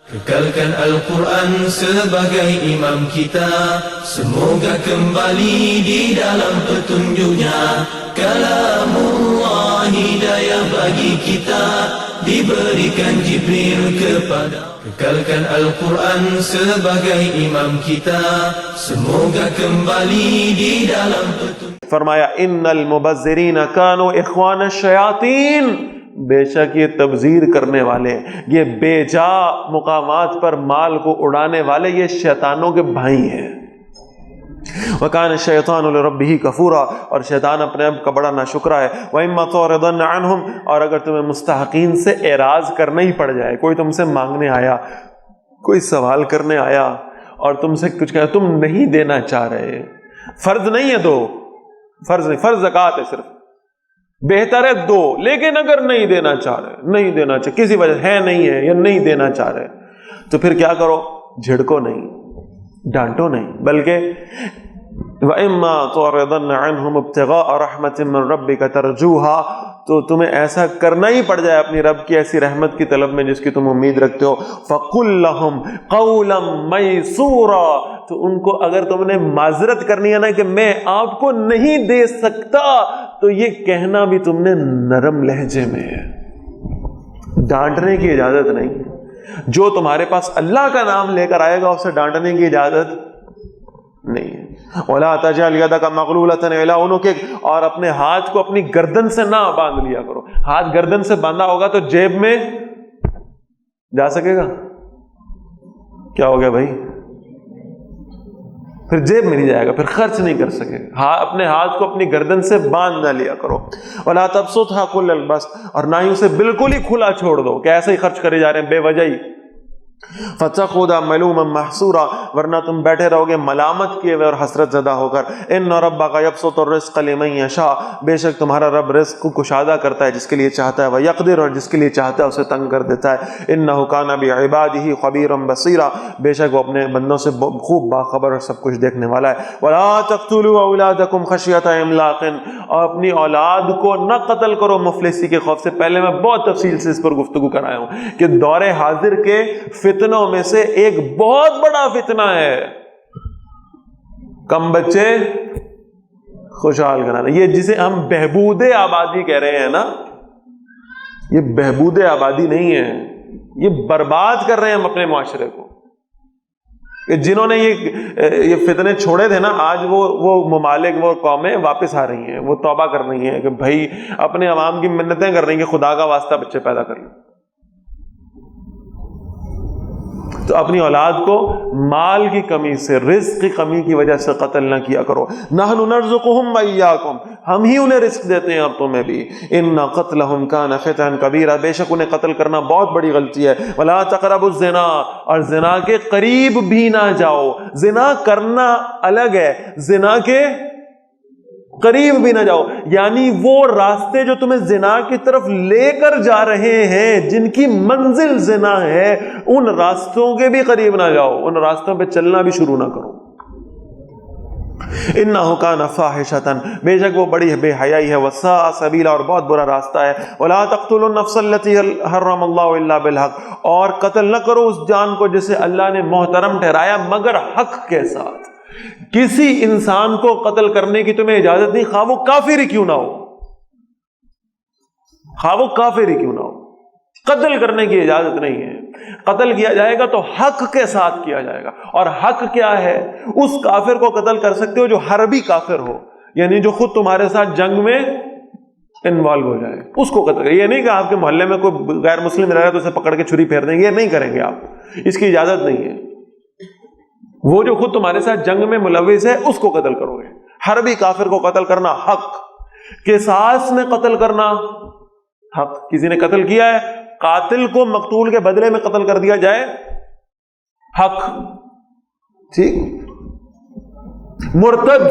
Kekalkan Al-Quran sebagai imam kita, semoga kembali di dalam petunjuknya. Kalamullah hidayah bagi kita, diberikan Jibril kepada. Kekalkan Al-Quran sebagai imam kita, semoga kembali di dalam petunjuk. فرمایا ان المبذرین کانوا اخوان الشیاطین، بے شک یہ تبذیر کرنے والے، یہ بے جا مقامات پر مال کو اڑانے والے، یہ شیطانوں کے بھائی ہیں۔ وَكَانَ الشَّيْطَانُ لِرَبِّهِ كَفُورًا، اور شیطان اپنے اب کا بڑا ناشکرا ہے۔ وَإِمَّا تُعْرِضَنَّ عَنْهُمْ، اور اگر تمہیں مستحقین سے اعراض کرنا ہی پڑ جائے، کوئی تم سے مانگنے آیا، کوئی سوال کرنے آیا اور تم سے کچھ کہا، تم نہیں دینا چاہ رہے، فرض نہیں ہے، دو فرض نہیں، فرض زکوٰۃ ہے صرف، بہتر ہے دو، لیکن اگر نہیں دینا چاہ رہے، نہیں دینا چاہ کسی وجہ ہے نہیں ہے یا نہیں دینا چاہ رہے، تو پھر کیا کرو؟ جھڑکو نہیں، ڈانٹو نہیں، بلکہ وَإِمَّا تُعْرِضَنَّ عَنْهُمْ ابْتِغَاءَ رَحْمَةٍ مِّن رَّبِّكَ تَرْجُوهَا، تو تمہیں ایسا کرنا ہی پڑ جائے اپنی رب کی ایسی رحمت کی طلب میں جس کی تم امید رکھتے ہو، فَقُلْ لَهُمْ قَوْلًا مَيْسُورًا، تو ان کو اگر تم نے معذرت کرنی ہے نا کہ میں آپ کو نہیں دے سکتا، تو یہ کہنا بھی تم نے نرم لہجے میں ہے، ڈانٹنے کی اجازت نہیں۔ جو تمہارے پاس اللہ کا نام لے کر آئے گا اسے ڈانٹنے کی اجازت نہیں ہے۔ وَلَا تَجْعَلْ يَدَكَ مَغْلُولَةً إِلَىٰ عُنُقِكَ، اور اپنے ہاتھ کو اپنی گردن سے نہ باندھ لیا کرو۔ ہاتھ گردن سے باندھا ہوگا تو جیب میں جا سکے گا؟ کیا ہو گیا بھائی؟ پھر جیب میں نہیں جائے گا، پھر خرچ نہیں کر سکے گا۔ اپنے ہاتھ کو اپنی گردن سے باندھ نہ لیا کرو۔ وَلَا تَبْسُطْهَا كُلَّ الْبَسْطِ، اور نہ ہی اسے بالکل ہی کھلا چھوڑ دو کہ ایسے ہی خرچ کرے جا رہے ہیں بے وجہ ہی۔ فَتَقْعُدَ مَلُومًا مَحْسُورًا، ورنہ تم بیٹھے رہو گے ملامت کیے ہوئے اور حسرت زدہ ہو کر۔ إِنَّ رَبَّكَ يَبْسُطُ الرِّزْقَ لِمَن يَشَاءُ، بے شک تمہارا رب رزق کو کشادہ کرتا ہے جس کے لیے چاہتا ہے، وَيَقْدِرُ، اور جس کے لیے چاہتا ہے اسے تنگ کر دیتا ہے۔ إِنَّهُ كَانَ بِعِبَادِهِ خَبِيرًا بَصِيرًا، بے شک وہ اپنے بندوں سے خوب باخبر اور سب کچھ دیکھنے والا ہے۔ وَلَا تَقْتُلُوا أَوْلَادَكُمْ خَشْيَةَ إِمْلَاقٍ، اور اپنی اولاد کو نہ قتل کرو مفلسی کے خوف سے۔ پہلے میں بہت تفصیل سے اس پر گفتگو کرایا ہوں کہ دور حاضر کے فتنوں میں سے ایک بہت بڑا فتنہ ہے کم بچے خوشحال کرانا، یہ جسے ہم بہبود آبادی کہہ رہے ہیں نا، یہ بہبود آبادی نہیں ہے، یہ برباد کر رہے ہیں ہم اپنے معاشرے کو۔ جنہوں نے یہ فتنے چھوڑے تھے نا، آج وہ ممالک، وہ قومیں واپس آ رہی ہیں، وہ توبہ کر رہی ہیں کہ بھائی اپنے عوام کی منتیں کر رہی ہیں کہ خدا کا واسطہ بچے پیدا کر لیں۔ تو اپنی اولاد کو مال کی کمی سے، رزق کی کمی کی وجہ سے قتل نہ کیا کرو۔ نحن نرزقهم وإياكم، ہم ہی انہیں رزق دیتے ہیں اور تمہیں بھی۔ ان قتلهم كان خطئا كبيرا، بے شک انہیں قتل کرنا بہت بڑی غلطی ہے۔ ولا تقربوا الزنا، اور زنا کے قریب بھی نہ جاؤ۔ زنا کرنا الگ ہے، زنا کے قریب بھی نہ جاؤ، یعنی وہ راستے جو تمہیں زنا کی طرف لے کر جا رہے ہیں، جن کی منزل زنا ہے، ان راستوں کے بھی قریب نہ جاؤ، ان راستوں پہ چلنا بھی شروع نہ کرو۔ انہ کان فاحشۃ، بے شک وہ بڑی بے حیائی ہے، وساء سبیلا، اور بہت برا راستہ ہے۔ ولا تقتلوا النفس التي حرم اللہ الا بالحق، اور قتل نہ کرو اس جان کو جسے اللہ نے محترم ٹھہرایا مگر حق کے ساتھ۔ کسی انسان کو قتل کرنے کی تمہیں اجازت نہیں، خواہ وہ کافر ہی کیوں نہ ہو، خواہ وہ کافر ہی کیوں نہ ہو، قتل کرنے کی اجازت نہیں ہے۔ قتل کیا جائے گا تو حق کے ساتھ کیا جائے گا، اور حق کیا ہے؟ اس کافر کو قتل کر سکتے ہو جو حربی کافر ہو، یعنی جو خود تمہارے ساتھ جنگ میں انوالو ہو جائے، اس کو قتل کریں۔ یہ نہیں کہ آپ کے محلے میں کوئی غیر مسلم رہ رہا ہے تو اسے پکڑ کے چھری پھیر دیں گے، یہ نہیں کریں گے آپ، اس کی اجازت نہیں ہے۔ وہ جو خود تمہارے ساتھ جنگ میں ملوث ہے اس کو قتل کرو گے۔ حربی کافر کو قتل کرنا حق، قصاص میں قتل کرنا حق۔ کسی نے قتل کیا ہے، قاتل کو مقتول کے بدلے میں قتل کر دیا جائے، حق، ٹھیک۔ مرتد،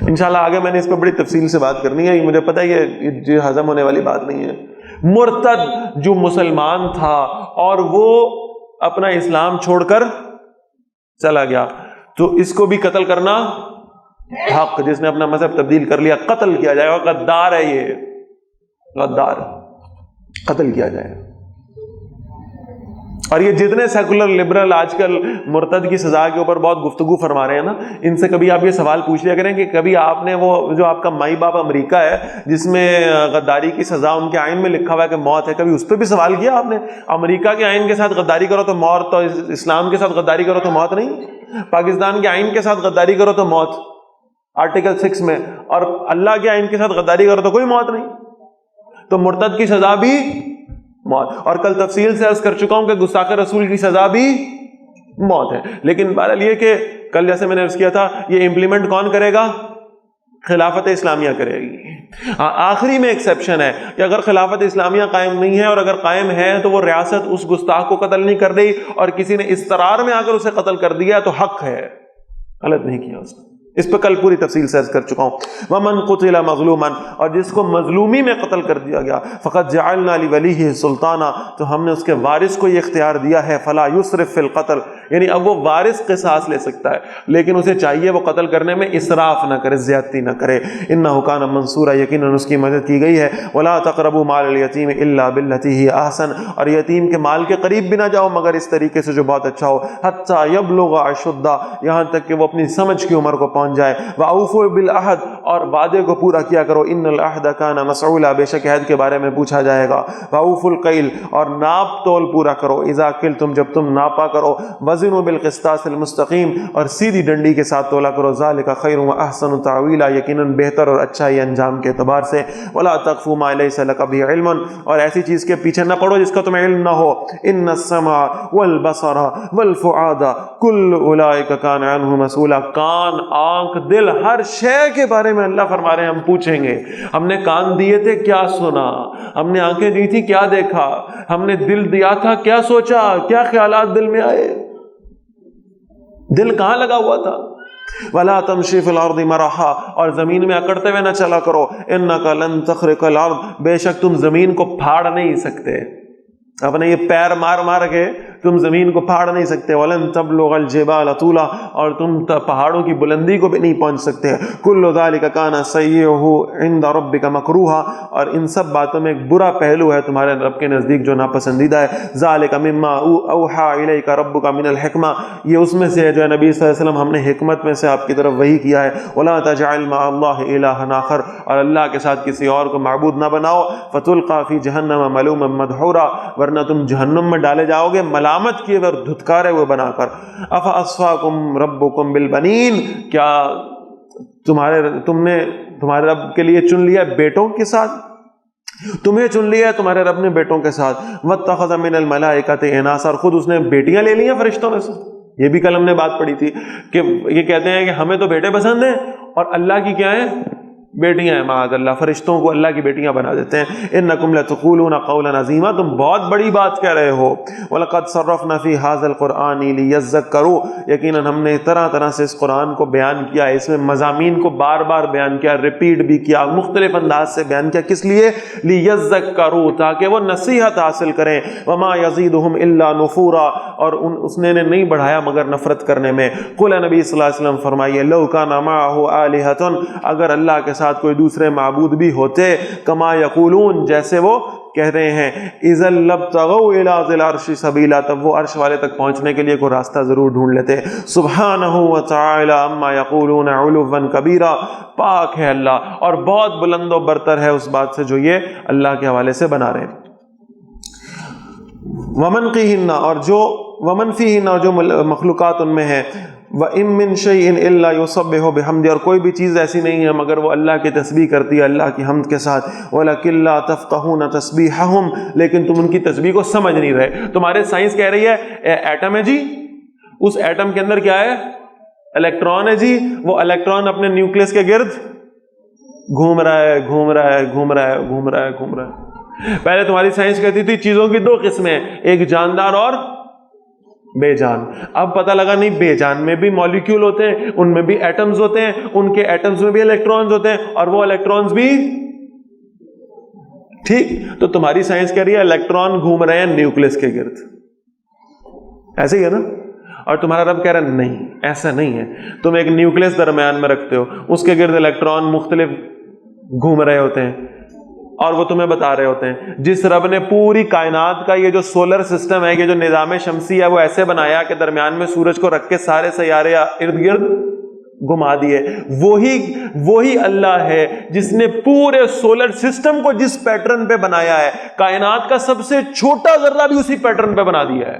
انشاءاللہ آگے میں نے اس پہ بڑی تفصیل سے بات کرنی ہے، مجھے پتہ ہے یہ ہضم ہونے والی بات نہیں ہے۔ مرتد جو مسلمان تھا اور وہ اپنا اسلام چھوڑ کر چلا گیا، تو اس کو بھی قتل کرنا حق۔ جس نے اپنا مذہب تبدیل کر لیا قتل کیا جائے گا، غدار ہے، یہ غدار، قتل کیا جائے گا۔ اور یہ جتنے سیکولر لبرل آج کل مرتد کی سزا کے اوپر بہت گفتگو فرما رہے ہیں نا، ان سے کبھی آپ یہ سوال پوچھ لیا کریں کہ کبھی آپ نے وہ جو آپ کا مائی باپ امریکہ ہے جس میں غداری کی سزا ان کے آئین میں لکھا ہوا ہے کہ موت ہے، کبھی اس پہ بھی سوال کیا آپ نے؟ امریکہ کے آئین کے ساتھ غداری کرو تو موت، تو اسلام کے ساتھ غداری کرو تو موت نہیں؟ پاکستان کے آئین کے ساتھ غداری کرو تو موت آرٹیکل 6 میں، اور اللہ کے آئین کے ساتھ غداری کرو تو کوئی موت نہیں؟ تو مرتد کی سزا بھی موت، اور کل تفصیل سے عرض کر چکا ہوں کہ گستاخ رسول کی سزا بھی موت ہے۔ لیکن بہرحال یہ کہ کل جیسے میں نے عرض کیا تھا، یہ امپلیمنٹ کون کرے گا؟ خلافت اسلامیہ کرے گی۔ آخری میں ایکسیپشن ہے کہ اگر خلافت اسلامیہ قائم نہیں ہے، اور اگر قائم ہے تو وہ ریاست اس گستاخ کو قتل نہیں کر رہی، اور کسی نے اضطرار میں آ کر اسے قتل کر دیا تو حق ہے، غلط نہیں کیا اس نے۔ اس پہ کل پوری تفصیل سے عرض کر چکا ہوں۔ وَمَنْ قُتِلَ مَظْلُومًا، اور جس کو مظلومی میں قتل کر دیا گیا، فَقَدْ جَعَلْنَا لِوَلِيِّهِ سُلْطَانًا، تو ہم نے اس کے وارث کو یہ اختیار دیا ہے، فَلَا يُسْرِفْ فِي الْقَتْلِ، یعنی اب وہ وارث قصاص لے سکتا ہے، لیکن اسے چاہیے وہ قتل کرنے میں اسراف نہ کرے، زیادتی نہ کرے۔ إِنَّهُ كَانَ مَنْصُورًا، یقیناً اس کی مدد کی گئی ہے۔ وَلَا تَقْرَبُوا مَالَ الْيَتِيمِ إِلَّا بِالَّتِي هِيَ أَحْسَنُ، اور یتیم کے مال کے قریب بھی نہ جاؤ مگر اس طریقے سے جو بہت اچھا ہو، حَتَّى يَبْلُغَ أَشُدَّهُ، یہاں تک کہ وہ اپنی سمجھ کی عمر کو پہنچ جائے۔ وَأَوْفُوا بِالْعَهْدِ، اور وعدے کو پورا کیا کرو، إِنَّ الْعَهْدَ كَانَ مَسْئُولًا، بے شک عہد کے بارے میں پوچھا جائے گا۔ وَأَوْفُوا الْكَيْلَ، اور ناپ تول پورا کرو، إِذَا كِلْتُمْ، جب تم ناپا کرو، وَزِنُوا بِالْقِسْطَاسِ الْمُسْتَقِيمِ، اور سیدھی ڈنڈی کے ساتھ تولا کرو، ذَلِكَ خَيْرٌ وَأَحْسَنُ تَأْوِيلًا، یقیناً بہتر اور اچھا یہ انجام کے اعتبار سے۔ وَلَا تَقْفُ مَا لَيْسَ لَكَ بِهِ عِلْمٌ، اور ایسی چیز کے پیچھے نہ پڑو جس کا تمہیں علم نہ ہو۔ إِنَّ السَّمْعَ وَالْبَصَرَ وَالْفُؤَادَ كُلُّ أُولَئِكَ كَانَ عَنْهُ مسؤولا، کان، آنکھ، دل، ہر شے کے بارے میں اللہ فرما رہے ہیں ہم پوچھیں گے۔ ہم نے کان دیے تھے، کیا سنا؟ ہم نے آنکھیں دی تھی، کیا دیکھا؟ ہم نے دل دیا تھا، کیا سوچا؟ کیا خیالات دل میں آئے؟ دل کہاں لگا ہوا تھا؟ وَلَا تَمْشِي فِي الْأَرْضِ مَرَحًا، اور زمین میں اکڑتے ہوئے نہ چلا کرو۔ إِنَّكَ لَن تَخْرِقَ الْأَرْضَ، بے شک تم زمین کو پھاڑ نہیں سکتے، اپنے یہ پیر مار مار کے تم زمین کو پھاڑ نہیں سکتے۔ وَلَن تَبْلُغَ الْجِبَالَ طُولًا، اور تم پہاڑوں کی بلندی کو بھی نہیں پہنچ سکتے۔ كُلُّ ذَلِكَ كَانَ سَيِّئُهُ عِندَ رَبِّكَ مَكْرُوهًا، اور ان سب باتوں میں ایک برا پہلو ہے تمہارے رب کے نزدیک جو ناپسندیدہ ہے۔ ذَلِكَ مِمَّا أَوْحَىٰ إِلَيْكَ رَبُّكَ مِنَ الْحِكْمَةِ، یہ اس میں سے ہے جو نبی صلی اللہ علیہ وسلم ہم نے حکمت میں سے آپ کی طرف وحی کیا ہے۔ وَلَا تَجْعَلْ مَعَ اللَّهِ إِلَٰهًا آخَرَ، اور اللہ کے ساتھ کسی اور کو معبود نہ بناؤ۔ فَتُلْقَىٰ فِي جَهَنَّمَ مَلُومًا مَدْحُورًا، ورنہ تم جہنم میں ڈالے جاؤ گے ملامت کیے اور دھتکارے ہوئے بنا کر۔ أَفَأَصْفَاكُمْ رَبُّكُمْ بِالْبَنِينَ، کیا تمہارے رب کے لیے چن لیا بیٹوں کے ساتھ؟ تمہیں چن لیا تمہارے رب نے بیٹوں کے ساتھ۔ وَاتَّخَذَ مِنَ الْمَلَائِكَةِ إِنَاثًا، اور خود اس نے بیٹیاں لے لی ہیں فرشتوں میں سے۔ یہ بھی کل ہم نے بات پڑھی تھی کہ یہ کہتے ہیں کہ ہمیں تو بیٹے پسند ہیں اور اللہ کی کیا ہیں؟ بیٹیاں ہیں، معاذ اللہ، فرشتوں کو اللہ کی بیٹیاں بنا دیتے ہیں۔ انکم لتقولون قولا عظیما، تم بہت بڑی بات کہہ رہے ہو۔ وَلَقَدْ صَرَّفْنَا فِي هَذَا الْقُرْآنِ لِيَذَّكَّرُوا، یقیناً ہم نے طرح طرح سے اس قرآن کو بیان کیا ہے، اس میں مضامین کو بار بار بیان کیا، ریپیٹ بھی کیا، مختلف انداز سے بیان کیا، کس لیے؟ لِيَذَّكَّرُوا، تاکہ وہ نصیحت حاصل کریں۔ وَمَا يَزِيدُهُمْ إِلَّا نُفُورًا، اور اس نے نہیں بڑھایا مگر نفرت کرنے میں۔ قُلْ، نبی صلی اللہ علیہ وسلم فرمائیے، لَوْ كَانَ مَعَهُ آلِهَةٌ، اگر اللہ کے ساتھ کوئی دوسرے معبود بھی ہوتے، کما یقولون، جیسے وہ کہہ رہے ہیں، اذا لابتغوا الى ذی العرش سبیلا، تب وہ عرش والے تک پہنچنے کے لیے کوئی راستہ ضرور ڈھونڈ لیتے۔ سبحانہ وتعالی عما یقولون علوا کبیرا، پاک ہے اللہ اور بہت بلند و برتر ہے اس بات سے جو یہ اللہ کے حوالے سے بنا رہے ہیں۔ ومن قیہن، اور جو ومن فیہن، اور جو مخلوقات ان میں ہے، وَإِن مِّن شَيْءٍ إِلَّا يُسَبِّحُ بِحَمْدِهِ، اور کوئی بھی چیز ایسی نہیں ہے مگر وہ اللہ کی تسبیح کرتی ہے اللہ کی حمد کے ساتھ۔ وَلَكِن لَّا تَفْقَهُونَ تَسْبِيحَهُمْ، لیکن تم ان کی تسبیح کو سمجھ نہیں رہے۔ تمہارے سائنس کہہ رہی ہے ایٹم ہے جی، اس ایٹم کے اندر کیا ہے؟ الیکٹران ہے جی، وہ الیکٹران اپنے نیوکلس کے گرد گھوم رہا ہے گھوم رہا ہے گھوم رہا ہے گھوم رہا ہے گھوم رہا ہے۔ پہلے تمہاری سائنس کہتی تھی چیزوں کی دو قسمیں، ایک جاندار اور بے جان۔ اب پتہ لگا نہیں، بے جان میں بھی مالیکیول ہوتے ہیں، ان میں بھی ایٹمز ہوتے ہیں، ان کے ایٹمز میں بھی الیکٹرانز ہوتے ہیں، اور وہ الیکٹرانز بھی ٹھیک۔ تو تمہاری سائنس کہہ رہی ہے الیکٹران گھوم رہے ہیں نیوکلس کے گرد، ایسے ہی ہے نا؟ اور تمہارا رب کہہ رہا ہے نہیں، ایسا نہیں ہے، تم ایک نیوکلس درمیان میں رکھتے ہو، اس کے گرد الیکٹران مختلف گھوم رہے ہوتے ہیں، اور وہ تمہیں بتا رہے ہوتے ہیں جس رب نے پوری کائنات کا یہ جو سولر سسٹم ہے، یہ جو نظام شمسی ہے، وہ ایسے بنایا کہ درمیان میں سورج کو رکھ کے سارے سیارے ارد گرد گھما دیے، وہی اللہ ہے جس نے پورے سولر سسٹم کو جس پیٹرن پہ بنایا ہے، کائنات کا سب سے چھوٹا ذرہ بھی اسی پیٹرن پہ بنا دیا ہے،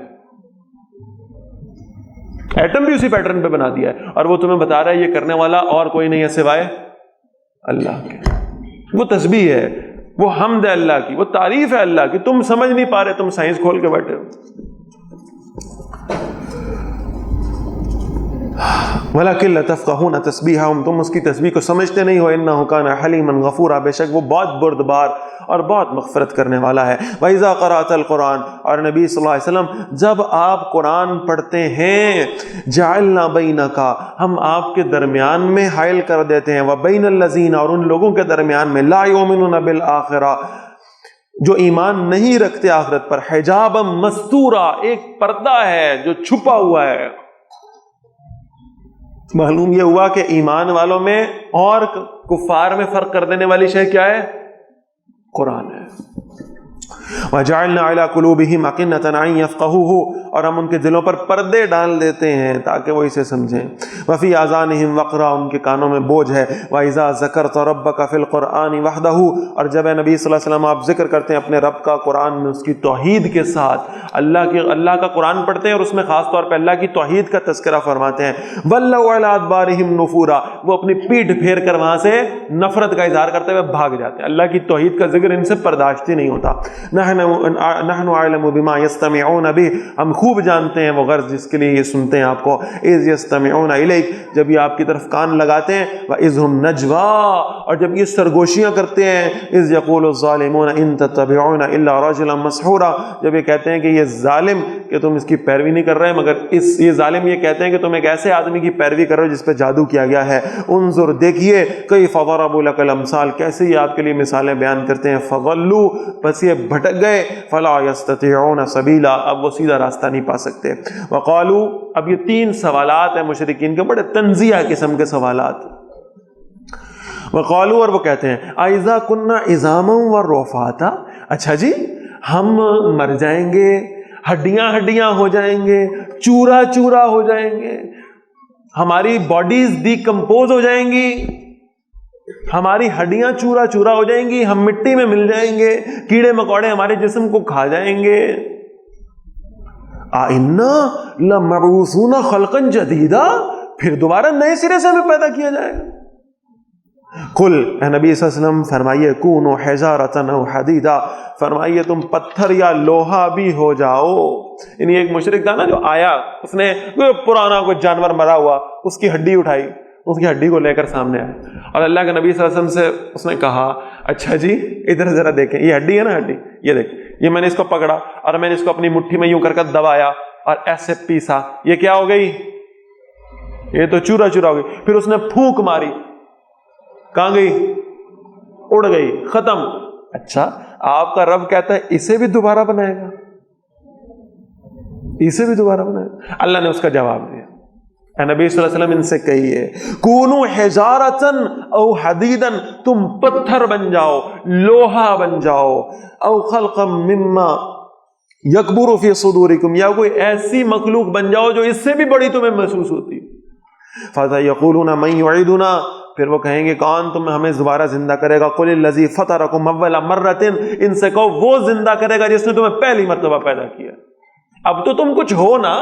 ایٹم بھی اسی پیٹرن پہ بنا دیا ہے، اور وہ تمہیں بتا رہا ہے یہ کرنے والا اور کوئی نہیں ہے سوائے اللہ کے۔ وہ تسبیح ہے، وہ حمد ہے اللہ کی، وہ تعریف ہے اللہ کی، تم سمجھ نہیں پا رہے، تم سائنس کھول کے بیٹھے ہو۔ وَلَكِنْ لَتَفْقَهُونَ تَسْبِيحَهُمْ، تم اس کی تسبیح کو سمجھتے نہیں ہو۔ إِنَّهُ كَانَ حَلِيمًا غَفُورًا، بے شک وہ بہت بردبار اور بہت مغفرت کرنے والا ہے۔ وَإِذَا قَرَأْتَ الْقُرْآنَ، اور نبی صلی اللہ علیہ وسلم جب آپ قرآن پڑھتے ہیں، جَعَلْنَا بَيْنَكَ، ہم آپ کے درمیان میں حائل کر دیتے ہیں، وَبَيْنَ الَّذِينَ، اور ان لوگوں کے درمیان میں، لَا يُؤْمِنُونَ بِالْآخِرَةِ، جو ایمان نہیں رکھتے آخرت پر، حجابًا مستورا، ایک پردہ ہے جو چھپا ہوا ہے۔ معلوم یہ ہوا کہ ایمان والوں میں اور کفار میں فرق کر دینے والی شے کیا ہے؟ قرآن ہے۔ وَجَعَلْنَا عَلَىٰ قُلُوبِهِمْ أَكِنَّةً أَن يَفْقَهُوهُ، اور ہم ان کے دلوں پر پردے ڈال دیتے ہیں تاکہ وہ اسے سمجھیں۔ وَفِي آذَانِهِمْ وَقْرًا، ان کے کانوں میں بوجھ ہے۔ وَإِذَا ذَكَرْتَ رَبَّكَ فِي الْقُرْآنِ وَحْدَهُ، اور جب نبی صلی اللہ علیہ وسلم آپ ذکر کرتے ہیں اپنے رب کا قرآن میں، اس کی توحید کے ساتھ، اللہ کا قرآن پڑھتے ہیں اور اس میں خاص طور پہ اللہ کی توحید کا تذکرہ فرماتے ہیں، وَلَّوْا عَلَىٰ أَدْبَارِهِمْ نُفُورًا، وہ اپنی پیٹھ پھیر کر وہاں سے نفرت کا اظہار کرتے ہوئے بھاگ جاتے ہیں۔ اللہ کی توحید کا ذکر ان سے برداشت ہی نہیں ہوتا۔ نحن اعلم بما يستمعون به، ہم خوب جانتے ہیں وہ غرض جس کے لیے یہ سنتے ہیں آپ کو، اذ يستمعون الیک، جب یہ آپ کی طرف کان لگاتے ہیں، واذ هم نجوا، اور جب یہ سرگوشیاں کرتے ہیں، اذ يقول الظالمون ان تتبعون الا رجلا مسحورا، جب یہ کہتے ہیں کہ یہ ظالم کہ تم اس کی پیروی نہیں کر رہے مگر یہ ظالم یہ کہتے ہیں کہ تم ایک ایسے آدمی کی پیروی کر رہے ہو جس پہ جادو کیا گیا ہے۔ انظر، دیکھیے، کیف ضربوا لك الامثال، کیسے یہ آپ کے لیے مثالیں بیان کرتے ہیں، فضلوا، پس یہ بھٹک گئے، فلا يستطيعون سبیلا، اب وہ سیدھا راستہ نہیں پا سکتے۔ وقالوا، اب یہ تین سوالات ہیں مشرکین کے، بڑے تنزیہ قسم کے سوالات۔ وقالوا، اور وہ کہتے ہیں، اذا كنا عظاما ورفاتا، اچھا جی ہم مر جائیں گے، ہڈیاں ہڈیاں ہو جائیں گے، چورا چورا ہو جائیں گے، ہماری باڈیز ڈیکمپوز ہو جائیں گی، ہماری ہڈیاں چورا چورا ہو جائیں گی، ہم مٹی میں مل جائیں گے، کیڑے مکوڑے ہمارے جسم کو کھا جائیں گے، آئنا لمبعوثون خلقا جدیدا، پھر دوبارہ نئے سرے سے ہمیں پیدا کیا جائے گا۔ قل، اے نبی صلی اللہ علیہ وسلم فرمائیے، کونوا حجارۃ او حدیدا، فرمائیے تم پتھر یا لوہا بھی ہو جاؤ۔ یعنی ایک مشرک تھا نا جو آیا، اس نے پرانا کوئی جانور مرا ہوا، اس کی ہڈی اٹھائی، اس کی ہڈی کو لے کر سامنے آیا، اور اللہ کے نبی صلی اللہ علیہ وسلم سے اس نے کہا، اچھا جی ادھر ذرا دیکھیں، یہ ہڈی ہے نا، ہڈی یہ دیکھ، یہ میں نے اس کو پکڑا اور میں نے اس کو اپنی مٹھی میں یوں کر دبایا اور ایسے پیسا، یہ کیا ہو گئی؟ یہ تو چورا چورا ہو گئی۔ پھر اس نے پھونک ماری، کہاں گئی؟ اڑ گئی، ختم۔ اچھا آپ کا رب کہتا ہے اسے بھی دوبارہ بنائے گا، اسے بھی دوبارہ بنائے گا؟ اللہ نے اس کا جواب دیا، اے نبی صلی اللہ علیہ وسلم ان سے کہیے، کونوا حجارۃ او حدیدا، تم پتھر بن جاؤ، لوہا بن جاؤ، او خلقا مما یکبر فی صدورکم، یا کوئی ایسی مخلوق بن جاؤ جو اس سے بھی بڑی تمہیں محسوس ہوتی۔ فَسَيَقُولُونَ مَن يُعِيدُنَا، پھر وہ کہیں گے کون تم ہمیں دوبارہ زندہ کرے گا؟ قُلِ الَّذِي فَطَرَكُمْ أَوَّلَ مَرَّةٍ، ان سے کہو وہ زندہ کرے گا جس نے تمہیں پہلی مرتبہ پیدا کیا۔ اب تو تم کچھ ہو نا،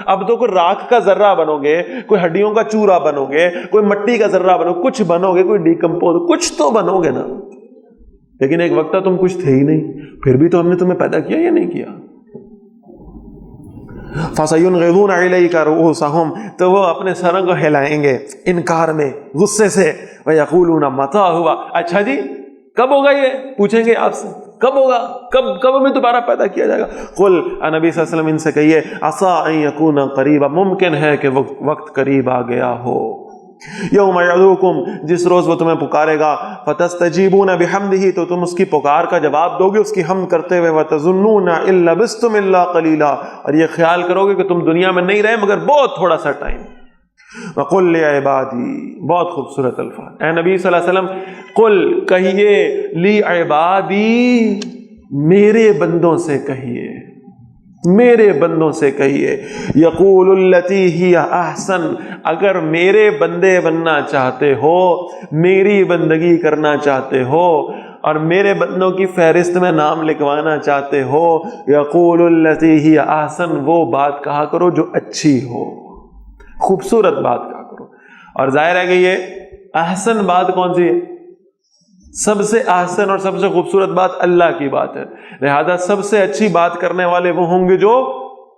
اب تو کوئی راکھ کا ذرہ بنو گے، کوئی ہڈیوں کا چورا بنو گے، کوئی مٹی کا ذرہ بنو، کچھ بنو گے، کوئی ڈیکمپوز، کچھ تو بنو گے نا۔ لیکن ایک وقت تم کچھ تھے ہی نہیں، پھر بھی تو ہم نے تمہیں پیدا کیا یا نہیں کیا؟ فَسَيُنْغِضُونَ إِلَيْكَ رُؤُوسَهُمْ، تو وہ اپنے سروں کو ہلائیں گے انکار میں، غصے سے، وَيَقُولُونَ مَتَىٰ هُوَ، اچھا جی کب ہوگا؟ یہ پوچھیں گے آپ سے، کب ہوگا، کب ہمیں دوبارہ پیدا کیا جائے گا؟ قل، نبی صلی اللہ علیہ وسلم ان سے کہیے، عسیٰ ان یکون قریبا، ممکن ہے کہ وقت قریب آ گیا ہو۔ یوم یدعوکم، جس روز وہ تمہیں پکارے گا، فتستجیبون بحمدہ، تو تم اس کی پکار کا جواب دو گے اس کی حمد کرتے ہوئے، وتظنون ان لبثتم الا قلیلا، اور یہ خیال کرو گے کہ تم دنیا میں نہیں رہے مگر بہت تھوڑا سا ٹائم۔ وَقُلْ لِعِبَادِي، بہت خوبصورت الفاظ، اے نبی صلی اللہ علیہ وسلم قل کہیے، لِعِبَادِي میرے بندوں سے کہیے، میرے بندوں سے کہیے، یقول التی ہی احسن، اگر میرے بندے بننا چاہتے ہو، میری بندگی کرنا چاہتے ہو اور میرے بندوں کی فہرست میں نام لکھوانا چاہتے ہو، یقول التی ہی احسن، وہ بات کہا کرو جو اچھی ہو، خوبصورت بات کہا کرو۔ اور ظاہر ہے کہ یہ احسن بات کون سی ہے؟ سب سے احسن اور سب سے خوبصورت بات اللہ کی بات ہے، لہذا سب سے اچھی بات کرنے والے وہ ہوں گے جو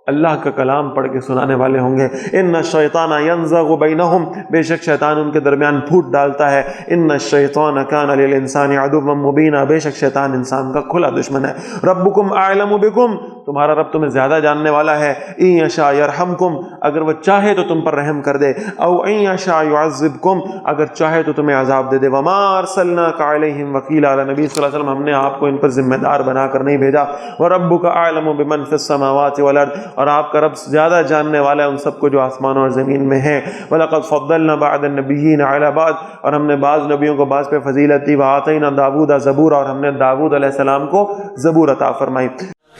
اللہ کا کلام پڑھ کے سنانے والے ہوں گے۔ ان الشیطان ینزغ بینہم، بے شک شیطان ان کے درمیان پھوٹ ڈالتا ہے۔ ان الشیطان کان للانسان عدوا مبینا، بے شک شیطان انسان کا کھلا دشمن ہے۔ ربکم اعلم بکم، تمہارا رب تمہیں زیادہ جاننے والا ہے۔ ان یشاء یرحمکم، اگر وہ چاہے تو تم پر رحم کر دے، او ان یشاء یعذبکم، اگر چاہے تو تمہیں عذاب دے دے۔ وما ارسلناک علیہم وکیلا، نبی صلی اللہ علیہ وسلم ہم نے آپ کو ان پر ذمہ دار بنا کر نہیں بھیجا۔ وربک اعلم بمن فی السماوات والارض، اور آپ کا رب زیادہ جاننے والا ہے ان سب کو جو آسمانوں اور زمین میں ہیں۔ وَلَقَدْ فَضَّلْنَا بَعْضَ النَّبِيِّينَ عَلَى بَعْضٍ، اور ہم نے بعض نبیوں کو بعض پہ فضیلت دی۔ وَآتَيْنَا دَاوُودَ زَبُورًا، اور ہم نے داؤد علیہ السلام کو زبور عطا فرمائی۔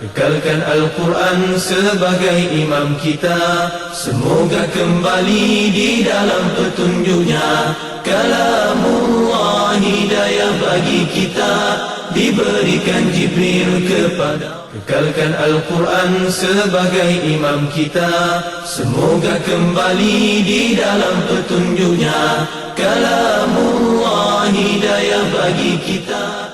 Kekalkan Al-Quran sebagai imam kita, semoga kembali di dalam petunjuknya. Kalamullah hidayah bagi kita, diberikan Jibril kepada. Kekalkan Al-Quran sebagai imam kita, semoga kembali di dalam petunjuknya. Kalamullah hidayah bagi kita.